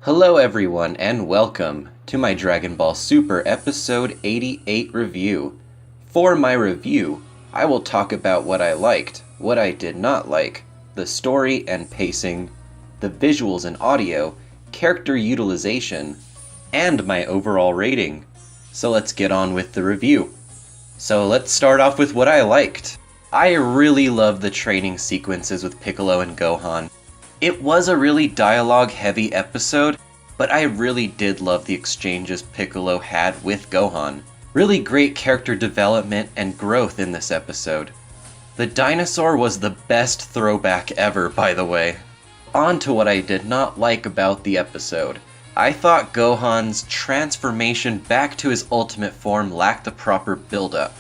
Hello everyone and welcome to my Dragon Ball Super episode 88 review. For my review, I will talk about what I liked, what I did not like, the story and pacing, the visuals and audio, character utilization, and my overall rating. So let's get on with the review. So let's start off with what I liked. I really loved the training sequences with Piccolo and Gohan. It was a really dialogue-heavy episode, but I really did love the exchanges Piccolo had with Gohan. Really great character development and growth in this episode. The dinosaur was the best throwback ever, by the way. On to what I did not like about the episode. I thought Gohan's transformation back to his ultimate form lacked a proper build-up.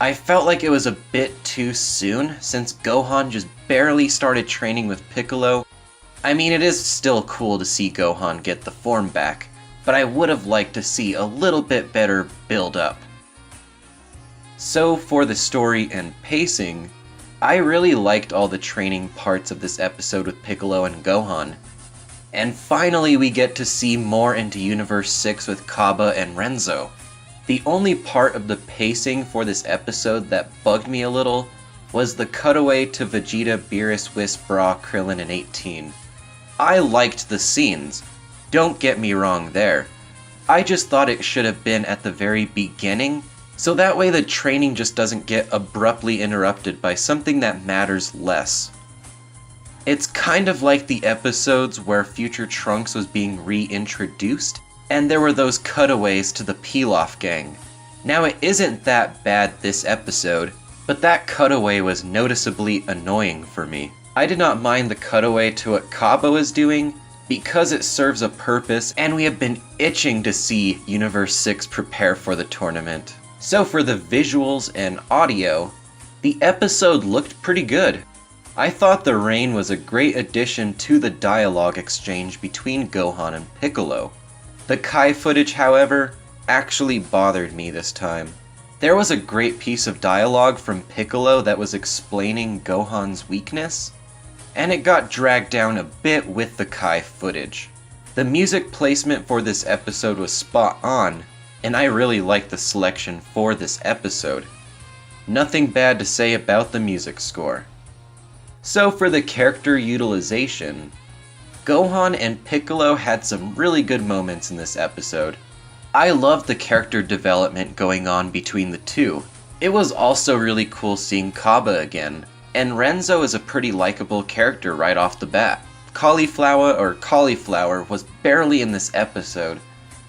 I felt like it was a bit too soon, since Gohan just barely started training with Piccolo. I mean, it is still cool to see Gohan get the form back, but I would have liked to see a little bit better build-up. So for the story and pacing, I really liked all the training parts of this episode with Piccolo and Gohan. And finally we get to see more into Universe 6 with Cabba and Renzo. The only part of the pacing for this episode that bugged me a little was the cutaway to Vegeta, Beerus, Whis, Bra, Krillin, and 18. I liked the scenes, don't get me wrong there. I just thought it should have been at the very beginning, so that way the training just doesn't get abruptly interrupted by something that matters less. It's kind of like the episodes where future Trunks was being reintroduced, and there were those cutaways to the Pilaf gang. Now it isn't that bad this episode, but that cutaway was noticeably annoying for me. I did not mind the cutaway to what Cabba was doing, because it serves a purpose and we have been itching to see Universe 6 prepare for the tournament. So for the visuals and audio, the episode looked pretty good. I thought the rain was a great addition to the dialogue exchange between Gohan and Piccolo. The Kai footage, however, actually bothered me this time. There was a great piece of dialogue from Piccolo that was explaining Gohan's weakness, and it got dragged down a bit with the Kai footage. The music placement for this episode was spot on, and I really liked the selection for this episode. Nothing bad to say about the music score. So for the character utilization, Gohan and Piccolo had some really good moments in this episode. I loved the character development going on between the two. It was also really cool seeing Cabba again, and Renzo is a pretty likable character right off the bat. Cauliflower was barely in this episode,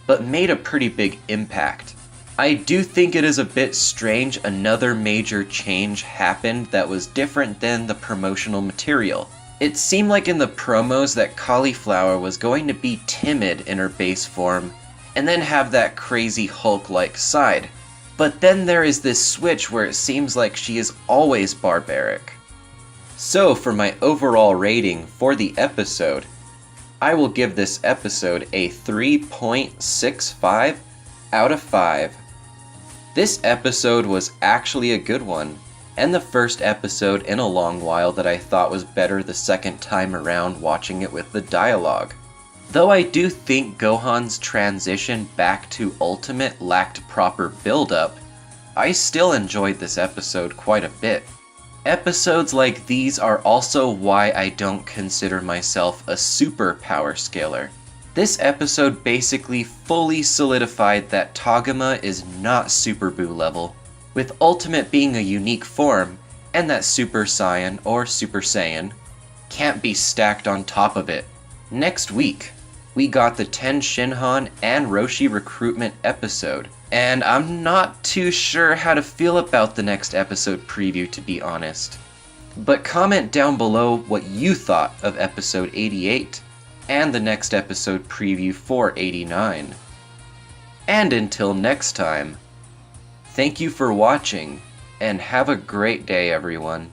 but made a pretty big impact. I do think it is a bit strange another major change happened that was different than the promotional material. It seemed like in the promos that Cauliflower was going to be timid in her base form, and then have that crazy Hulk-like side. But then there is this switch where it seems like she is always barbaric. So for my overall rating for the episode, I will give this episode a 3.65 out of 5. This episode was actually a good one, and the first episode in a long while that I thought was better the second time around watching it with the dialogue. Though I do think Gohan's transition back to Ultimate lacked proper build-up, I still enjoyed this episode quite a bit. Episodes like these are also why I don't consider myself a super power scaler. This episode basically fully solidified that Togema is not Super Buu level, with Ultimate being a unique form, and that Super Saiyan or Super Saiyan can't be stacked on top of it. Next week, we got the Ten Shinhan and Roshi recruitment episode, and I'm not too sure how to feel about the next episode preview, to be honest. But comment down below what you thought of episode 88 and the next episode preview for 89. And until next time, thank you for watching, and have a great day, everyone.